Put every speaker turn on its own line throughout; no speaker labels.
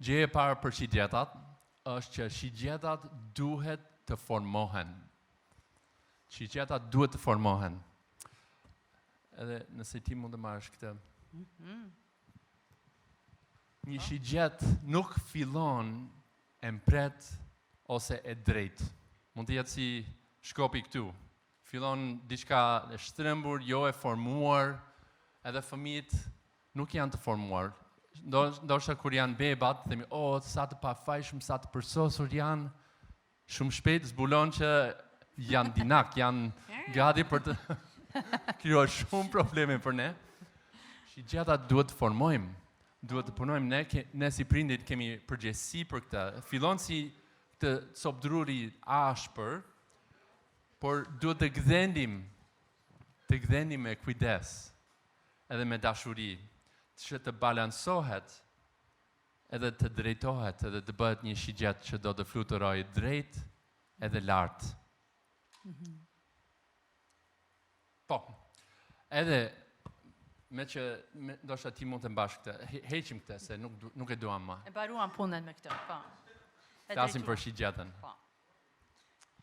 Gjëja e parë për shigjetat është që shigjetat duhet të formohen. Shigjetat duhet të formohen. Edhe nëse ti mund të marrësh këtë. Një shigjet nuk fillon e mpret ose e drejt. Mund të jetë si shkopi këtu. Fillon diçka e shtrembur, jo e formuar, edhe fëmijët nuk janë të formuar. Ndoshta kur janë bebat, themi, sa të pafajshëm, sa të përsosur janë, shumë shpejt zbulon që janë dinak, janë gati për të krijuar shumë probleme për ne. Shigjetat duhet të formojmë, duhet të punojmë, ne si prindit kemi përgjegjësi për këtë. Fillon si të copdruri ashpër, por duhet të gdhendim me kujdes, edhe me dashuri, që të balansohet, edhe të drejtohet, edhe të bëhet një shigjet që do të fluturojë drejt edhe lart. Po, edhe me që ndoshta ti mund të mbash këtë, heqim këtë se nuk e duam më.
E baruam punën me këtë, po.
Flasim për shigjetën.
Po.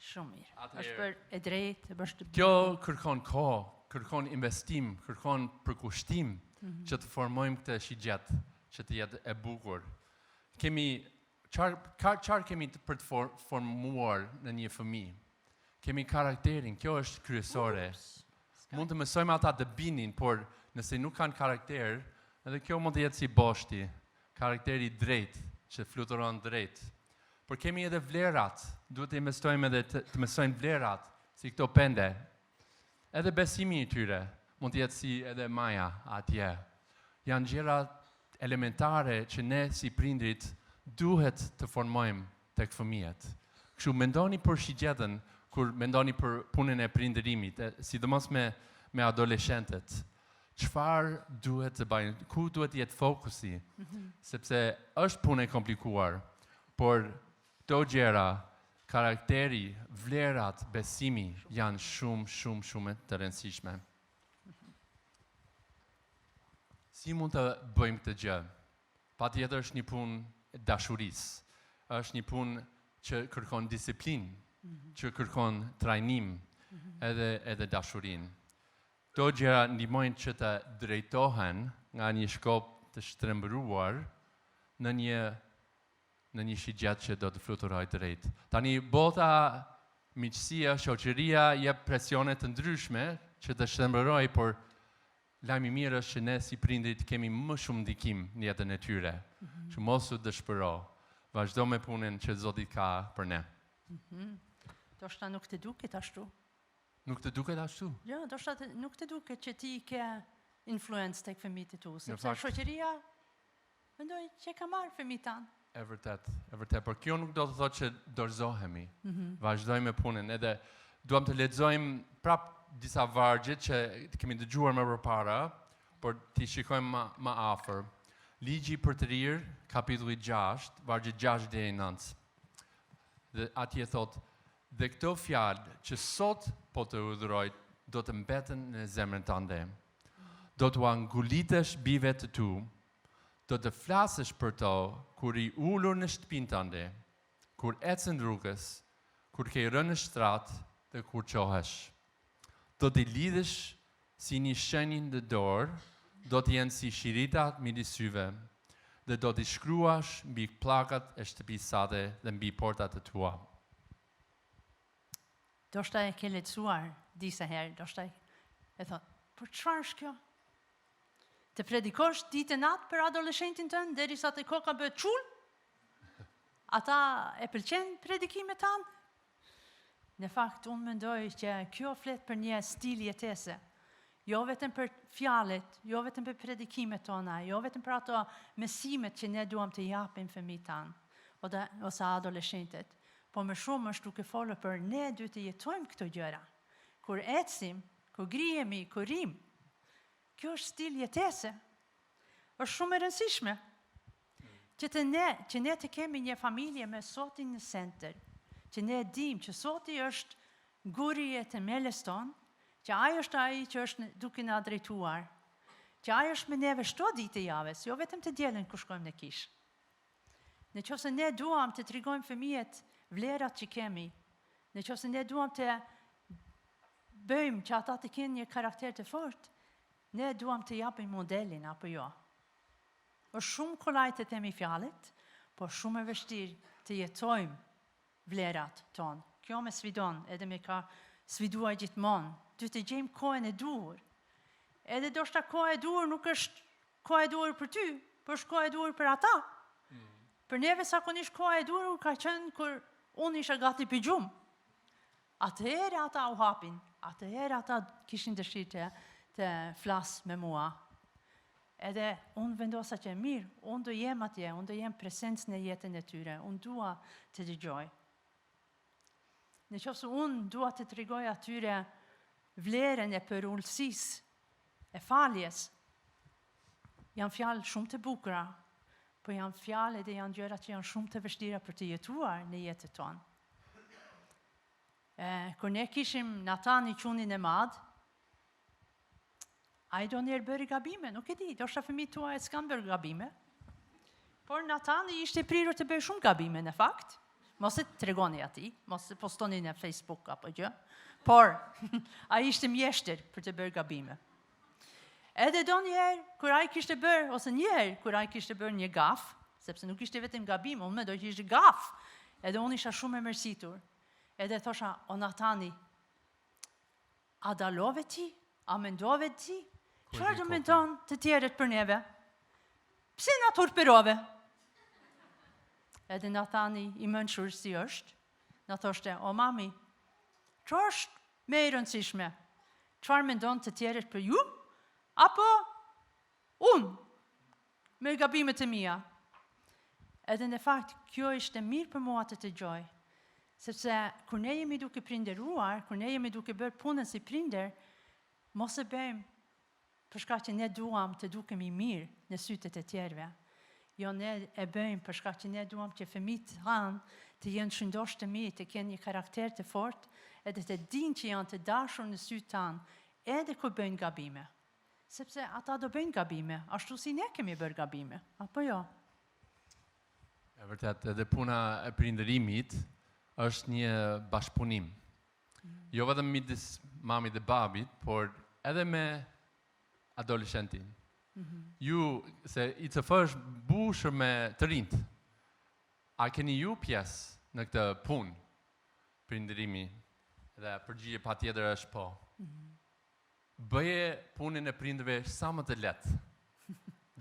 Shumë mirë. Është për e drejtë, është
kjo kërkon kohë, kërkon investim, kërkon përkushtim që të formojmë këtë shigjet, që të jetë e bukur. Çfarë kemi për të formuar në një fëmijë? Kemi karakterin, kjo është kryesore. Mund të mësojmë ata të binin, por nëse nuk kanë karakter, edhe kjo mund të jetë si boshti, karakteri drejt, që fluturon drejt. Por kemi edhe vlerat, duhet të investojmë edhe të mësojnë vlerat, si këto pende. Edhe besimi i tyre, mund të jetë si edhe Maja atje. Janë gjëra elementare që ne si prindrit duhet të formojmë tek fëmijët. Kështu mendoni për shigjetën kur mendoni për punën e prindërimit, sidomos me adoleshentët. Çfarë duhet të bëjnë? Ku duhet të jetë fokusi? Sepse është punë e komplikuar, por këto gjëra, karakteri, vlerat, besimi janë shumë të rëndësishme. Si mund të bëjmë këtë gjë? Patjetër është një punë dashurisë. Është një punë që kërkon disiplinë, që kërkon trajnim, edhe dashurinë. Këto gjëra ndihmojnë që të drejtohen nga një shkop të shtrembëruar në një shigjet që do të fluturojë drejt. Tani bota, miqësia, shoqëria jep presione të ndryshme që të shtrembërojë, por lajmi i mirë është që ne si prindrit kemi më shumë ndikim në jetën e tyre. Që mos u dëshpëro. Vazhdo me punën që Zoti ka për ne.
Ndoshta nuk të duket ashtu.
Nuk të duket ashtu?
Jo, ndoshta nuk të duket që ti ke influencë tek fëmijët e tu, sepse shoqëria mendoj që ka marrë fëmijët tanë.
E vërtet, por kjo nuk do të thotë që dorëzohemi. Vazhdojmë me punën, edhe duam të lexojmë prap disa vargje që kemi dëgjuar më përpara, por ti shikojmë më afër. Ligji për të rirë, kapitulli 6, vargje 6 deri në 9. Dhe atje thotë, dhe këto fjalë që sot po të udhëroj, do të mbeten në zemrën tënde. Do t'u angulitesh bijve të tu, do të flasësh për to kur i ulur në shtëpinë tënde, kur ecën rrugës, kur ke rënë në shtrat dhe kur qohesh. Do t'i lidhësh si një shenjë në dorë, do të jenë si shiritat midis syve, dhe do t'i shkruash mbi pllakat e shtëpisë sate dhe mbi portat e tua.
Ndoshta e ke lexuar disa herë, ndoshta e thon, por çfarë është kjo? Të predikosh ditë natë për adoleshentin tënë, derisa të koka bëhet çul? Ata e pëlqen predikimet tanë? Në fakt, unë mendoj që kjo flet për një stil jetese. Jo vetëm për fjalët, jo vetëm për predikimet tona, jo vetëm për ato mësimet që ne duam të japim fëmijët tanë, ose adoleshentet. Po më shumë është duke folur për ne duhet të jetojmë këto gjëra. Kur ecim, kur grihemi, kur rim, kjo është stil jetese. Është shumë e rëndësishme. Që ne të kemi një familje me Zotin në center, që ne dim që Zoti është guri e themelës tonë, që ai është ai që është duke na drejtuar, që ai është me neve çdo ditë të javës, jo vetëm të dielën kur shkojmë në kishë. Në qoftë se ne duam të tregojmë fëmijët vlerat që kemi, në qoftë se ne duam të bëjmë që ata të kenë një karakter të fortë, ne duam të japim modelin, apo jo? Është shumë kollaj të themi fjalët, por shumë e vështirë të jetojmë vlerat tonë. Kjo me sfidon, edhe me ka sfiduar gjithmonë. Duhet të gjejmë kohën e duhur. Edhe do shta koha e duhur nuk është koha e duhur për ty, por është koha e duhur për ata. Për neve zakonisht koha e duhur ka qenë kur unë isha gati për gjumë. Atëherë ata u hapin, atëherë ata kishin dëshirë të flasë me mua. Edhe unë vendosa që mirë, unë do jem atje, unë do jem presencë në jetën e tyre, unë dua të dëgjoj. Në qoftë se unë dua të tregoj atyre vlerën e përullësisë, e faljes, janë fjalë shumë të bukura, po janë fjalë edhe janë gjëra që janë shumë të vështira për të jetuar në jetën tonë. Kur ne kishim Natani qunin e madh, ai do njerë bëri gabime, nuk e di, do shta fëmijët tuaj s'kan bërë gabime, por Natani ishte prirur të bëjë shumë gabime në fakt, mos e tregoni ati, mos e postoni në Facebook apo gjë, por ai ishte mjeshtër për të bërë gabime. Edhe do njerë, kur ai kishte bërë, ose njerë, kur ai kishte bërë një gaf, sepse nuk ishte vetëm gabim, unë me do që ishte gaf, edhe unë isha shumë e mërsitur, edhe thosha, o Natani, a dalove ti? A mendove ti? Çfarë do mendon të tjerët për neve? Pse na turpirove? Edhe Natani i mençur si është, na thoshte, o mami, çfarë është më e rëndësishme? Çfarë mendon të tjerët për ju? Apo unë me gabimet e mia? Edhe në fakt, kjo ishte mirë për mua të dëgjoj. Sepse kur ne jemi duke prinderuar, kur ne jemi duke bërë punën si prinder, mos e bëjmë për shkak që ne duam të dukemi mirë në sytet e tjerëve. Jo, ne e bëjmë për shkak që ne duam që fëmijët tanë të jenë shëndosh të mirë, të kenë një karakter të fortë, edhe të dinë që janë të dashur në sytë tanë, edhe kur bëjnë gabime. Sepse ata do bëjnë gabime, ashtu si ne kemi bërë gabime, apo jo?
E vërtet, edhe puna e prindërimit është një bashkëpunim. Jo vetëm midis mamit dhe babit, por edhe me adolescentin. Ju, se ICF është mbushur me të rinjt. A keni ju pjesë në këtë punë, prindërimi, dhe përgjigje patjetër është po. Bëje punën e prindërve sa më të lehtë.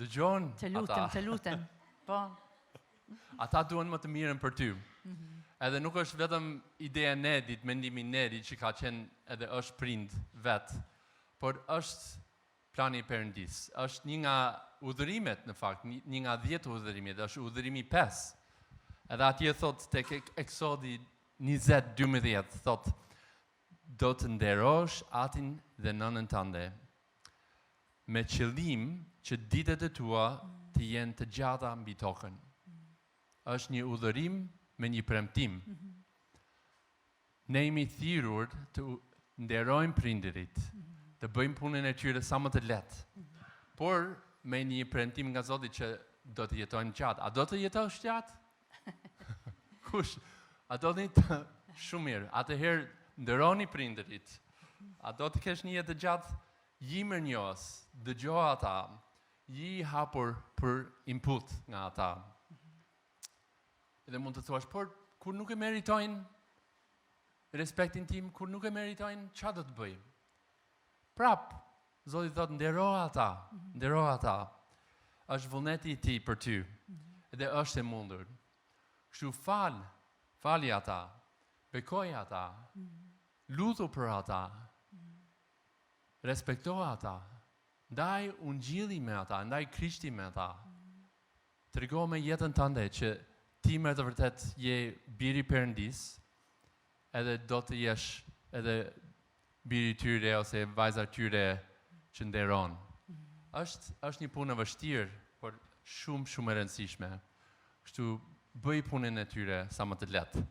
Dëgjon ata.
Të lutem, po.
Ata duan më të mirën për ty. Edhe nuk është vetëm ideja Nedit, mendimi Nedit që ka qenë edhe është prind vetë, por është plani i Perëndis. Është një nga udhërimet në fakt, një nga 10 udhërimet, është udhërimi 5. Edhe atje thot tek Eksodi 20:12 thot do të nderosh atin dhe nënën tënde me qëllim që ditët e tua të jenë të gjata mbi tokën. Është një udhërim me një premtim. Ne jemi thirrur të nderojmë prindërit, të bëjmë punën e tyre sa më të lehtë. Por me një premtim nga Zoti që do të jetojmë gjatë. A do të jetosh gjatë? Kush? A do të jetë shumë mirë. Atëherë nderoni prindërit. A do të kesh një jetë gjatë? Ji mirënjohës, dëgjoj ata, ji hapur për input nga ata. Edhe mund të thuash, por kur nuk e meritojnë respektin tim, kur nuk e meritojnë, çfarë do të bëjmë? Prap, Zoti thotë ndero ata. Është vullneti i tij për ty. Edhe është e mundur. Kështu fali ata, bekoj ata, lutu për ata, respekto ata, ndaj ungjilli me ata, ndaj Krishti me ata. Trego me jetën tënde që ti me të vërtet je biri Perëndis, edhe do të jesh edhe biri tyre ose vajza tyre që nderon. Është një punë e vështirë, por shumë e rëndësishme. Kështu bëj punën e tyre sa më të lehtë.